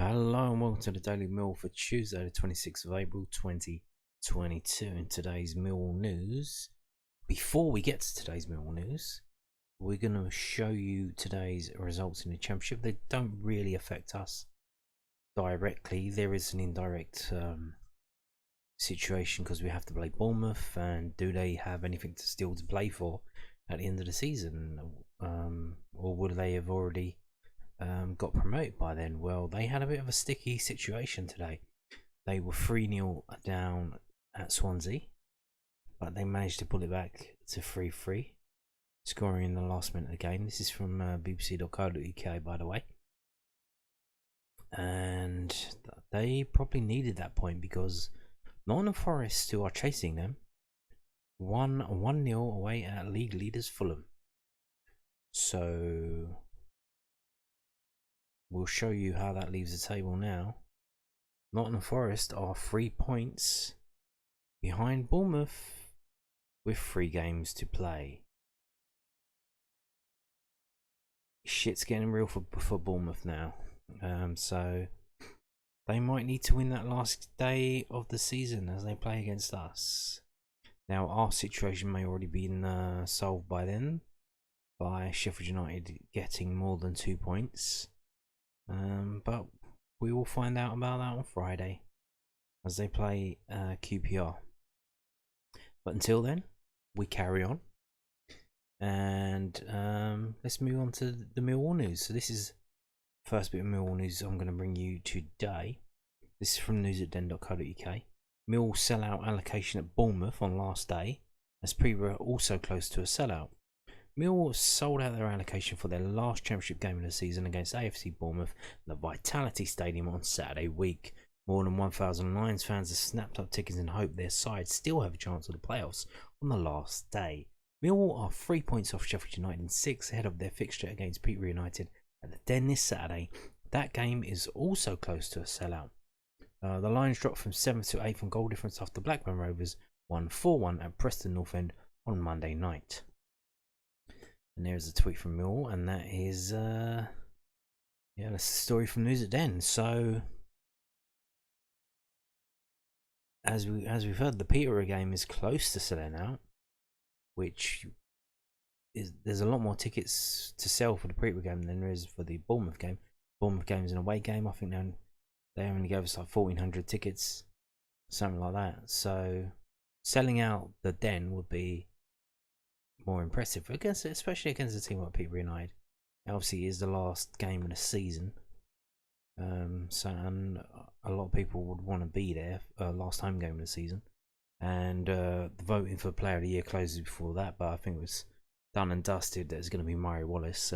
Hello and welcome to the Daily Mill for Tuesday, the 26th of April 2022. In today's Mill news, before we get to today's Mill news, we're going to show you today's results in the Championship. They don't really affect us directly. There is an indirect situation because we have to play Bournemouth, and do they have anything still to play for at the end of the season, or would they have already got promoted by then? Well, they had a bit of a sticky situation today. They were 3-0 down at Swansea, but they managed to pull it back to 3-3, scoring in the last minute of the game. This is from bbc.co.uk, by the way. And they probably needed that point because Nottingham Forest, who are chasing them, won 1-0 away at league leaders Fulham. So we'll show you how that leaves the table now. Nottingham Forest are 3 points behind Bournemouth with 3 games to play. Shit's getting real for Bournemouth now. So they might need to win that last day of the season as they play against us. Now, our situation may already be solved by then, by Sheffield United getting more than 2 points. But we will find out about that on Friday as they play QPR. But until then, we carry on. And let's move on to the Millwall news. So this is the first bit of Millwall news I'm going to bring you today. This is from news@den.co.uk. Millwall sellout allocation at Bournemouth on last day, as Peterborough also close to a sellout. Millwall sold out their allocation for their last Championship game of the season against AFC Bournemouth at the Vitality Stadium on Saturday week. More than 1,000 Lions fans have snapped up tickets in hope their side still have a chance of the playoffs on the last day. Millwall are 3 points off Sheffield United and 6 ahead of their fixture against Peterborough United at the Den this Saturday. That game is also close to a sellout. The Lions dropped from 7th to 8th on goal difference after Blackburn Rovers won 4-1 at Preston North End on Monday night. And there's a tweet from Millwall, and that is that's the story from News@Den. So as we've heard, the Peterborough game is close to selling out, which is, there's a lot more tickets to sell for the Peterborough game than there is for the Bournemouth game. Bournemouth game is an away game. I think they only gave us like 1,400 tickets, something like that. So selling out the Den would be more impressive especially against a team like Peterborough United. Obviously, it is the last game of the season, and a lot of people would want to be there. Last home game of the season, and the voting for Player of the Year closes before that. But I think it was done and dusted that it's going to be Murray Wallace.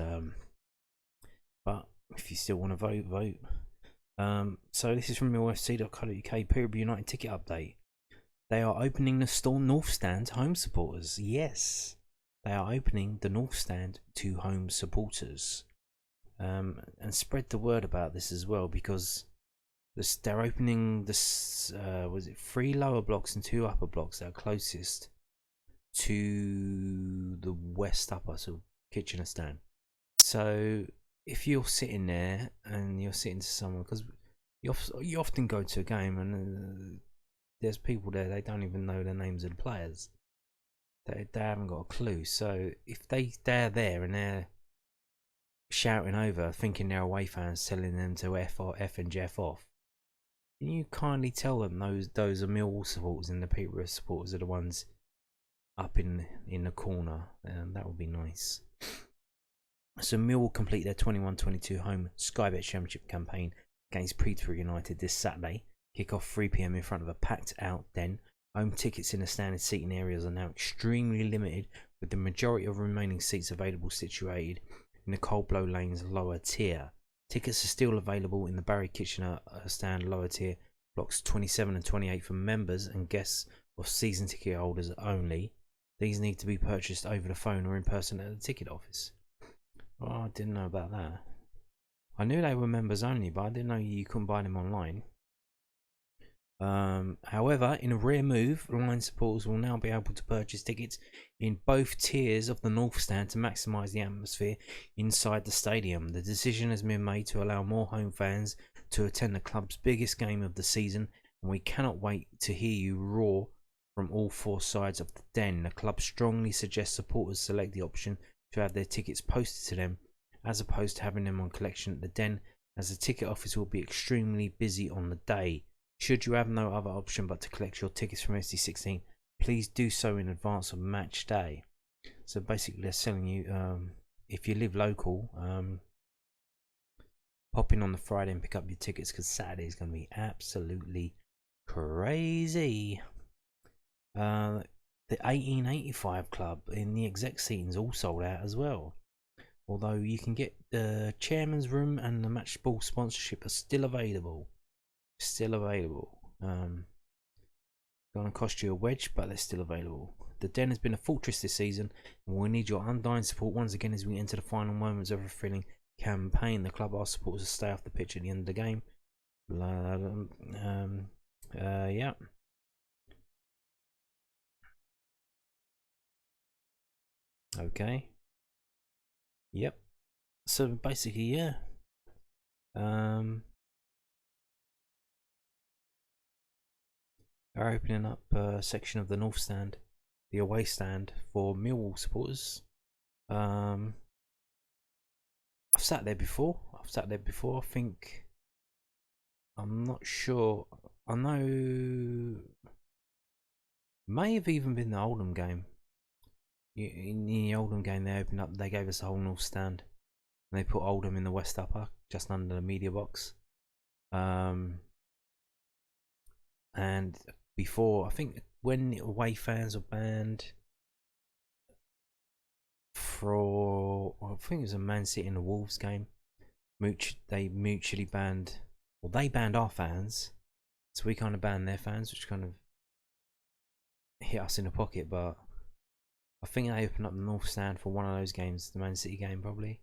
But if you still want to vote. So this is from millfc.co.uk. Peterborough United ticket update. They are opening the Storm North Stand to home supporters. Yes, they are opening the North Stand to home supporters. And spread the word about this as well, because they're opening this. Was it 3 lower blocks and 2 upper blocks that are closest to the west upper, so Kitchener Stand. So if you're sitting there and you're sitting to someone, because you often go to a game and there's people there, they don't even know the names of the players. They haven't got a clue. So if they're there and they're shouting over, thinking they're away fans, telling them to F and Jeff off, can you kindly tell them those are Millwall supporters and the Peterborough supporters are the ones up in the corner? That would be nice. So Millwall complete their 21-22 home Sky Bet Championship campaign against Peterborough United this Saturday. Kick off 3 PM in front of a packed out Den. Home tickets in the standard seating areas are now extremely limited, with the majority of remaining seats available situated in the Ballard Lane's lower tier. Tickets are still available in the Barry Kitchener stand lower tier, blocks 27 and 28 for members and guests of season ticket holders only. These need to be purchased over the phone or in person at the ticket office. Oh, I didn't know about that. I knew they were members only, but I didn't know you couldn't buy them online. However, in a rare move, Lions supporters will now be able to purchase tickets in both tiers of the North Stand to maximise the atmosphere inside the stadium. The decision has been made to allow more home fans to attend the club's biggest game of the season, and we cannot wait to hear you roar from all four sides of the Den. The club strongly suggests supporters select the option to have their tickets posted to them, as opposed to having them on collection at the Den, as the ticket office will be extremely busy on the day. Should you have no other option but to collect your tickets from FC16, please do so in advance of match day. So basically they're selling you, if you live local, pop in on the Friday and pick up your tickets, because Saturday is going to be absolutely crazy. The 1885 club in the exec seating is all sold out as well, although you can get the chairman's room and the match ball sponsorship are still available. Going to cost you a wedge, but they're still available. The Den has been a fortress this season, and we need your undying support once again as we enter the final moments of a thrilling campaign. The club asks supporters to stay off the pitch at the end of the game. Yeah. Okay. Yep. So basically, yeah. Are opening up a section of the North Stand, the away stand for Millwall supporters. I've sat there before. I think, I'm not sure. I know, may have even been the Oldham game. In the Oldham game, they opened up. They gave us the whole North Stand, and they put Oldham in the West Upper, just under the media box. And before, I think when away fans were banned for, I think it was a Man City and the Wolves game, they mutually banned, well, they banned our fans, so we kind of banned their fans, which kind of hit us in the pocket. But I think they opened up the North Stand for one of those games, the Man City game probably,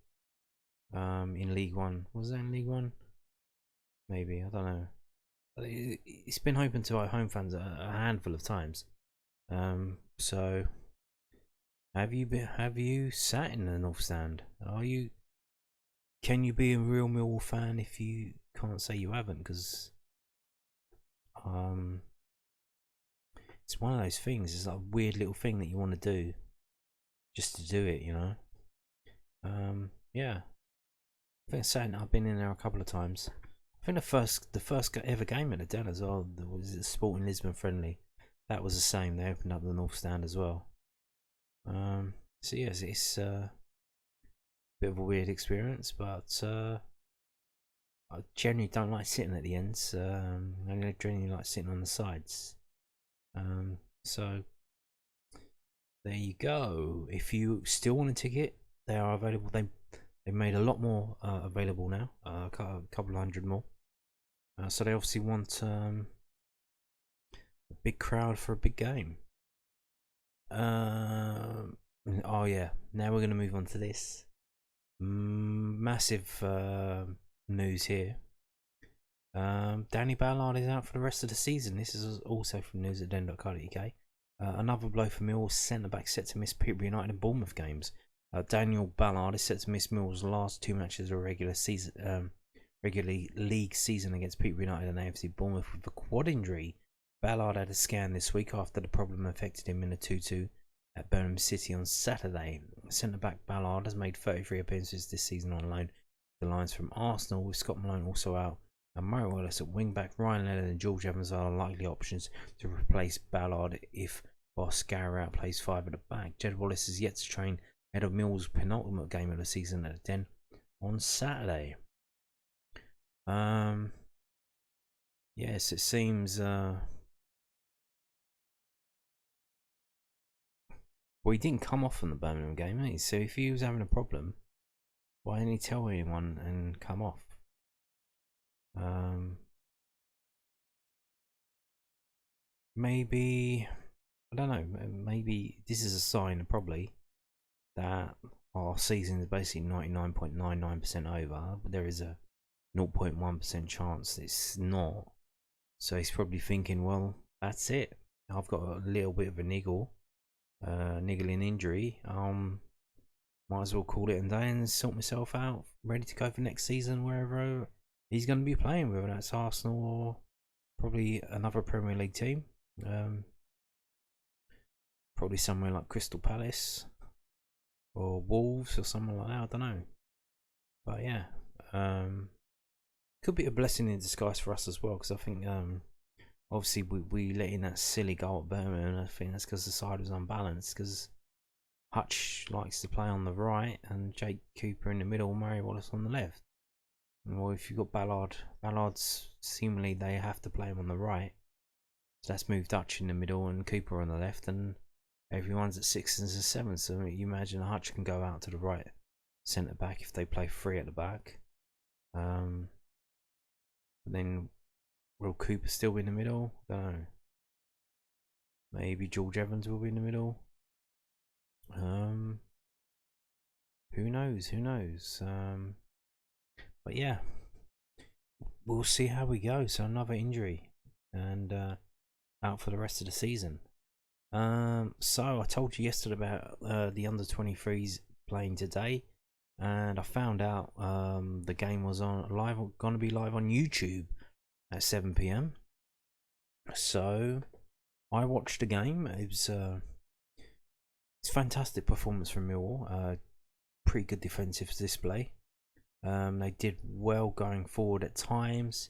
in League One. Was that in League One? Maybe, I don't know. It's been open to our home fans a handful of times. So have you sat in the North Stand? Can you be a real Millwall fan if you can't say you haven't? Because it's one of those things. It's like a weird little thing that you want to do just to do it, you know. Yeah, I think I've been in there a couple of times. I think the first ever game at the Den as well was the Sporting Lisbon friendly. That was the same. They opened up the North Stand as well. So yes, it's a bit of a weird experience, but I generally don't like sitting at the ends. I generally like sitting on the sides. So there you go. If you still want a ticket, they are available. They made a lot more available now, a couple hundred more. So they obviously want a big crowd for a big game. Oh yeah, now we're going to move on to this. Massive news here. Danny Ballard is out for the rest of the season. This is also from news at den.co.uk. Another blow for Millwall centre back set to miss Peterborough United and Bournemouth games. Daniel Ballard is set to miss Millwall's last two matches of regular league season against Peterborough United and AFC Bournemouth with a quad injury. Ballard had a scan this week after the problem affected him in a 2-2 at Birmingham City on Saturday. Centre back Ballard has made 33 appearances this season on loan. The Lions from Arsenal, with Scott Malone also out, and Murray Wallace at wing back. Ryan Leonard and George Evans are likely options to replace Ballard if Boscara plays 5 at the back. Jed Wallace is yet to train ahead of Millwall's penultimate game of the season at the Den on Saturday. Yes, it seems well, he didn't come off from the Birmingham game, eh? So if he was having a problem, why didn't he tell anyone and come off? Maybe, I don't know, maybe this is a sign probably that our season is basically 99.99% over, but there is a 0.1% chance it's not. So he's probably thinking, well, that's it. I've got a little bit of a niggling injury. Might as well call it a day and sort myself out, ready to go for next season wherever he's going to be playing, whether that's Arsenal or probably another Premier League team. Probably somewhere like Crystal Palace or Wolves or something like that. I don't know. But yeah, could be a blessing in disguise for us as well, because I think obviously we let in that silly goal at Birmingham, and I think that's because the side was unbalanced, because Hutch likes to play on the right and Jake Cooper in the middle, Murray Wallace on the left. Well, if you've got Ballard's seemingly they have to play him on the right, so that's moved Hutch in the middle and Cooper on the left, and everyone's at 6 and 7. So you imagine Hutch can go out to the right centre back if they play 3 at the back. But then will Cooper still be in the middle? Don't know. Maybe George Evans will be in the middle. Who knows? But yeah, we'll see how we go. So another injury, and out for the rest of the season. So I told you yesterday about the under-23s playing today, and I found out the game was going to be live on YouTube at 7 PM. So I watched the game. It's a fantastic performance from Millwall. Pretty good defensive display. They did well going forward at times.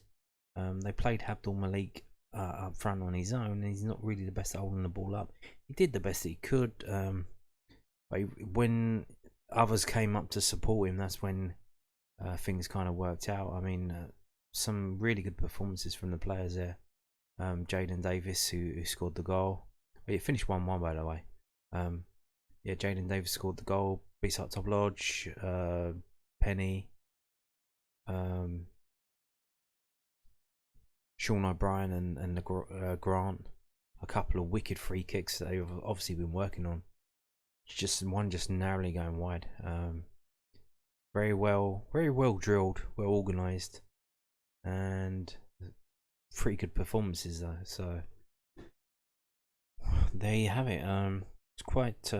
They played Abdul Malik up front on his own, and he's not really the best at holding the ball up. He did the best that he could, but when others came up to support him, that's when things kind of worked out. I mean, some really good performances from the players there. Jayden Davis, who scored the goal. It finished 1-1, by the way. Yeah, Jayden Davis scored the goal. Beats up Top Lodge, Penny, Sean O'Brien and the Grant. A couple of wicked free kicks that they've obviously been working on. Just narrowly going wide. Very well drilled, well organised, and pretty good performances though. So there you have it. It's quite.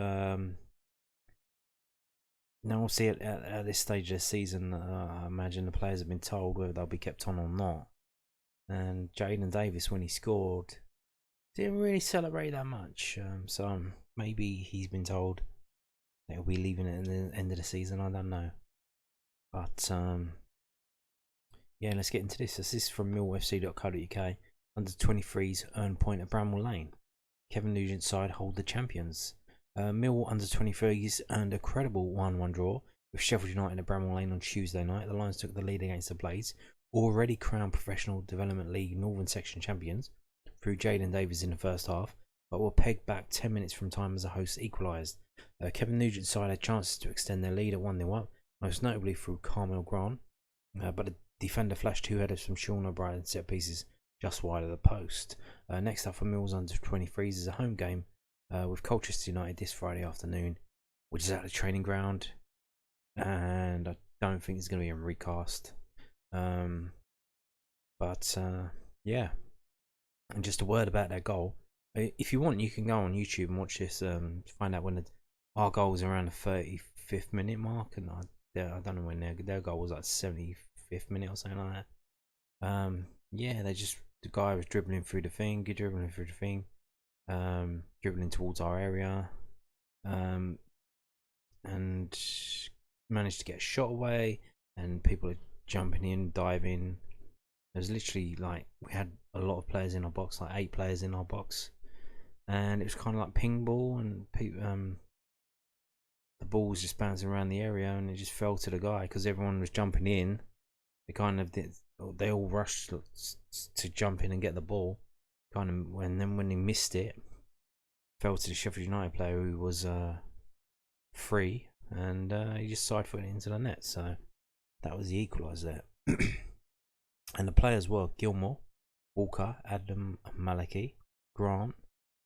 Now we'll see at this stage of the season. I imagine the players have been told whether they'll be kept on or not. And Jayden Davis, when he scored, didn't really celebrate that much. So maybe he's been told that he'll be leaving at the end of the season. I don't know. But yeah, let's get into this. This is from millfc.co.uk. Under 23s earn point at Bramall Lane. Kevin Nugent's side hold the champions. Millwall under 23s earned a credible 1-1 draw with Sheffield United at Bramall Lane on Tuesday night. The Lions took the lead against the Blades, already crowned Professional Development League Northern Section champions, through Jayden Davis in the first half, but were pegged back 10 minutes from time as the hosts equalised. Kevin Nugent's side had chances to extend their lead at 1-0 up, most notably through Carmel Grant, but the defender flashed 2 headers from Sean O'Brien set pieces just wide of the post. Next up for Mill's under 23s is a home game with Colchester United this Friday afternoon, which is at the training ground, and I don't think it's going to be a recast. But yeah, and just a word about that goal. If you want, you can go on YouTube and watch this. Find out when our goal was around the 35th minute mark, and I don't know when their goal was like 75th minute or something like that. Yeah, the guy was dribbling through the thing, dribbling towards our area, and managed to get a shot away, and people are jumping in, diving. It was literally like we had a lot of players in our box, like 8 players in our box, and it was kind of like ping ball, and the ball was just bouncing around the area, and it just fell to the guy because everyone was jumping in. They all rushed to jump in and get the ball, and then when he missed it, fell to the Sheffield United player who was free, and he just side-footed it into the net. So that was the equaliser there. And the players were Gilmore, Walker, Adam Maliki, Grant,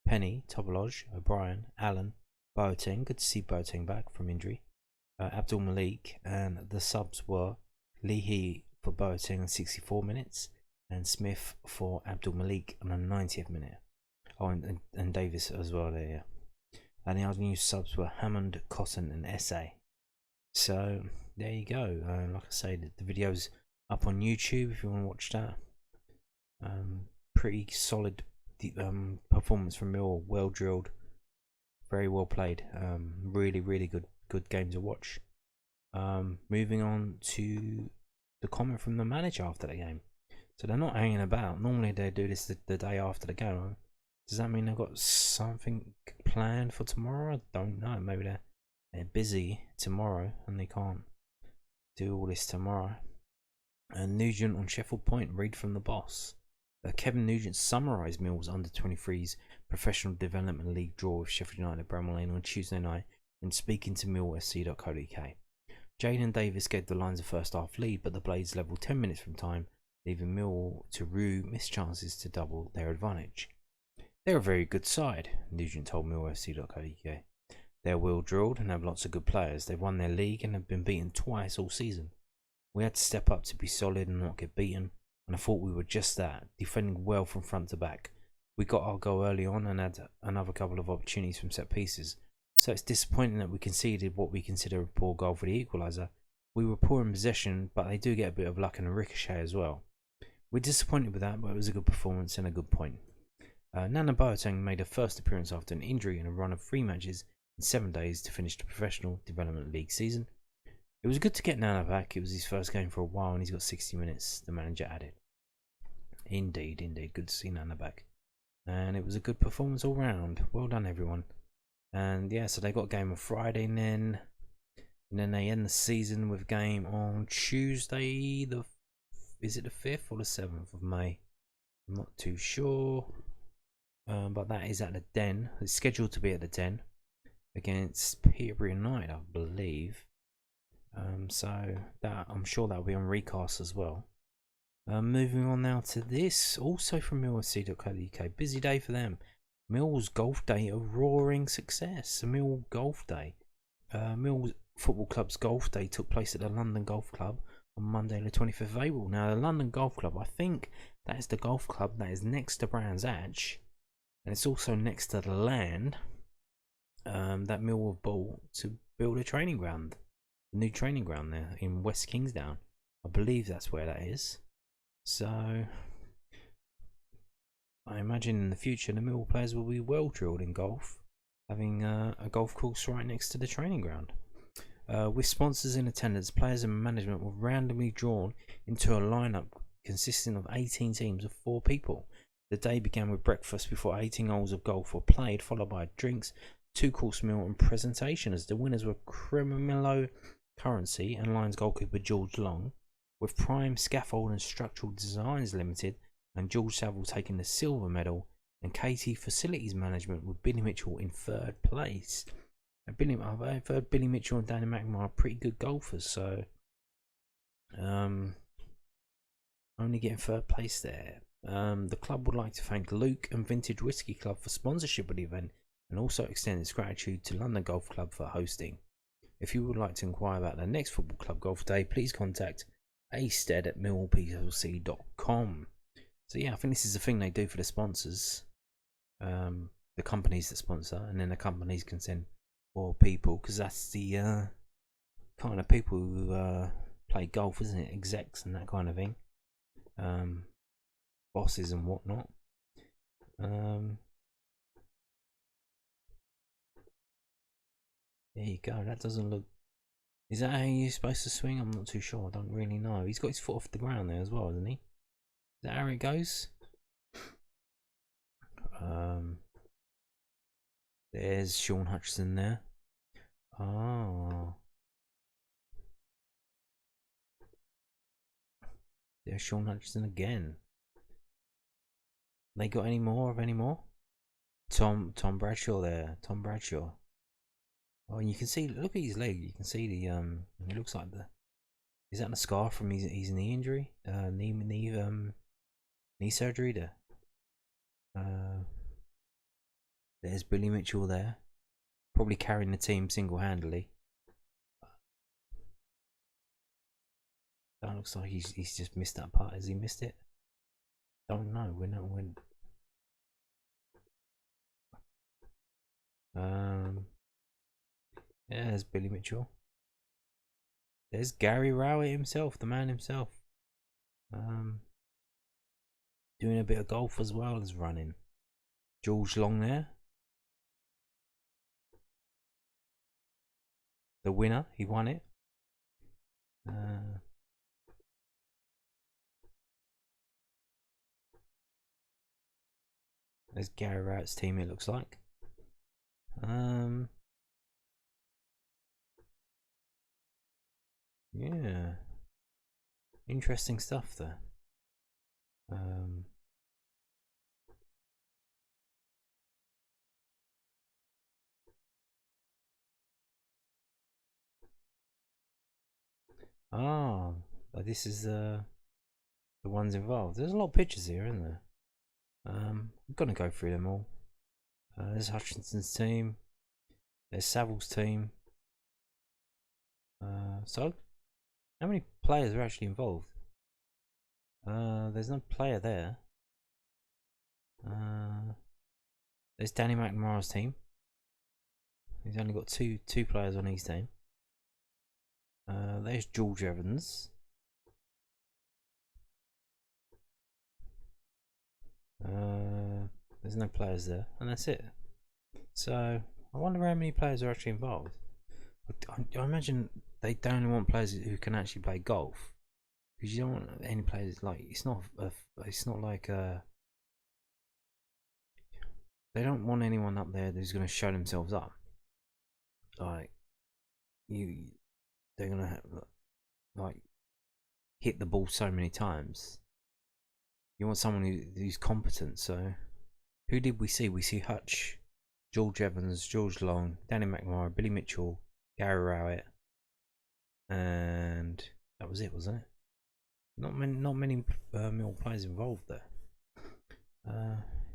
Penny, Toboloj, O'Brien, Allen, Boateng. Good to see Boateng back from injury. Abdul Malik, and the subs were Leahy for Boateng on 64 minutes, and Smith for Abdul Malik on the 90th minute. Oh, and Davis as well there, yeah. And the other new subs were Hammond, Cotton, and Essay. So there you go. Like I say, the video's up on YouTube if you want to watch that. Pretty solid performance from Millwall. Well drilled, very well played. Really good game to watch. Moving on to the comment from the manager after the game. So they're not hanging about. Normally they do this the day after the game. Does that mean they've got something planned for tomorrow? I don't know. Maybe they're busy tomorrow and they can't do all this tomorrow. And Nugent on Sheffield Point, read from the boss. Kevin Nugent summarised Mill's under-23s professional development league draw with Sheffield United at Bramall Lane on Tuesday night when speaking to millfc.co.uk. Jayden Davis gave the Lions a first half lead, but the Blades levelled 10 minutes from time, leaving Millwall to rue missed chances to double their advantage. They're a very good side, Nugent told millfc.co.uk. They're well drilled and have lots of good players. They've won their league and have been beaten twice all season. We had to step up to be solid and not get beaten, and I thought we were just that, defending well from front to back. We got our goal early on and had another couple of opportunities from set pieces, so it's disappointing that we conceded what we consider a poor goal for the equaliser. We were poor in possession, but they do get a bit of luck and a ricochet as well. We're disappointed with that, but it was a good performance and a good point. Nana Boateng made a first appearance after an injury in a run of 3 matches in 7 days to finish the professional development league season. It was good to get Nana back. It was his first game for a while and he's got 60 minutes, the manager added. Indeed. Good to see Nana back. And it was a good performance all round. Well done, everyone. And yeah, so they got a game on Friday and then they end the season with a game on Tuesday. Is it the 5th or the 7th of May? I'm not too sure. But that is at the Den. It's scheduled to be at the Den against Peterborough United, I believe. So that I'm sure that'll be on recast as well. Moving on now to this, also from millfc.co.uk. Busy day for them. Mill's Golf Day, a roaring success. A Mill Golf Day. Millwall Football Club's Golf Day took place at the London Golf Club on Monday the 25th of April. Now the London Golf Club, I think that is the golf club that is next to Brands Hatch, and it's also next to the land that Millwall bought to build a training ground. New training ground there in West Kingsdown. I believe that's where that is. So I imagine in the future the Millwall players will be well drilled in golf, having a golf course right next to the training ground. With sponsors in attendance, players and management were randomly drawn into a lineup consisting of 18 teams of 4 people. The day began with breakfast before 18 holes of golf were played, followed by drinks, 2-course meal and presentation, as the winners were Cremelo Currency and Lions goalkeeper George Long, with Prime Scaffold and Structural Designs Limited and George Saville taking the silver medal, and KT Facilities Management with Billy Mitchell in 3rd place. I've heard Billy Mitchell and Danny McNamara are pretty good golfers, so only getting 3rd place there. The club would like to thank Luke and Vintage Whiskey Club for sponsorship of the event, and also extend its gratitude to London Golf Club for hosting. If you would like to inquire about the next Football Club Golf Day, please contact astead at millwallplc.com. So yeah, I think this is the thing they do for the sponsors, the companies that sponsor, and then the companies can send 4 people, because that's the kind of people who play golf, isn't it? Execs and that kind of thing, bosses and whatnot. There you go. That doesn't look. Is that how you're supposed to swing? I'm not too sure. I don't really know. He's got his foot off the ground there as well, hasn't he? Is that how it goes? There's Sean Hutchinson there. Oh. There's Sean Hutchinson again. They got any more of any more? Tom Bradshaw there. Tom Bradshaw. Oh, and you can see, look at his leg. You can see the it looks like is that the scar from his knee injury? Knee surgery there. There's Billy Mitchell there, probably carrying the team single-handedly. That looks like he's just missed that part. Has he missed it? Don't know. Yeah, there's Billy Mitchell. There's Gary Rowett himself, the man himself. Doing a bit of golf as well as running. George Long there. The winner, he won it. There's Gary Rowett's team, it looks like. Yeah. Interesting stuff there. This is the ones involved. There's a lot of pictures here, isn't there? I'm gonna go through them all. There's Hutchinson's team. There's Saville's team. So, how many players are actually involved? There's no player there. There's Danny McNamara's team. He's only got two players on his team. There's George Evans. There's no players there, and that's it. So I wonder how many players are actually involved. I imagine they don't want players who can actually play golf, because you don't want any players like it's not like they don't want anyone up there who's going to show themselves up. Like they're going to have, like hit the ball so many times. You want someone who's competent. So who did we see? We see Hutch, George Evans, George Long, Danny McNamara, Billy Mitchell, Gary Rowett, and that was it, wasn't it? Not many Millwall players involved there.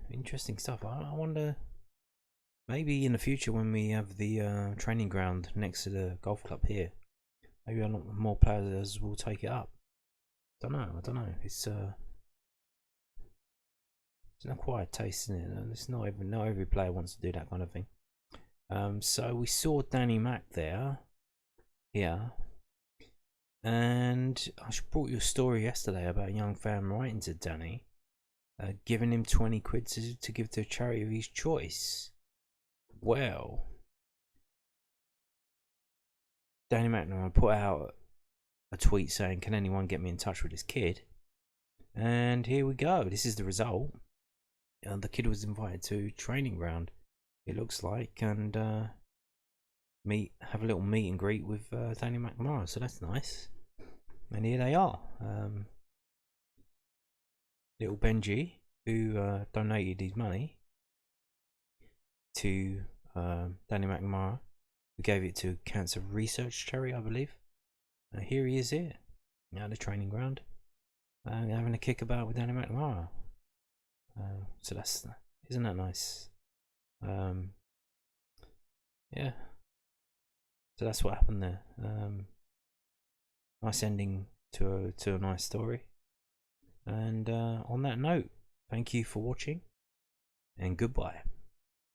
Interesting stuff. I wonder, maybe in the future when we have the training ground next to the golf club here, maybe more players will take it up. I don't know. It's an acquired taste, isn't it? It's not every player wants to do that kind of thing. So we saw Danny Mac there, and I brought you a story yesterday about a young fan writing to Danny, giving him 20 quid to give to a charity of his choice. Well, Danny McNamara put out a tweet saying, "Can anyone get me in touch with this kid?" And here we go. This is the result. The kid was invited to training ground, it looks like, and have a little meet and greet with Danny McNamara. So that's nice. And here they are. Little Benji, who donated his money to Danny McNamara, who gave it to cancer research charity, I believe. Here he is here at the training ground, having a kickabout with Danny McNamara. So isn't that nice? Yeah. So that's what happened there. Nice ending to a nice story. And on that note, thank you for watching, and goodbye.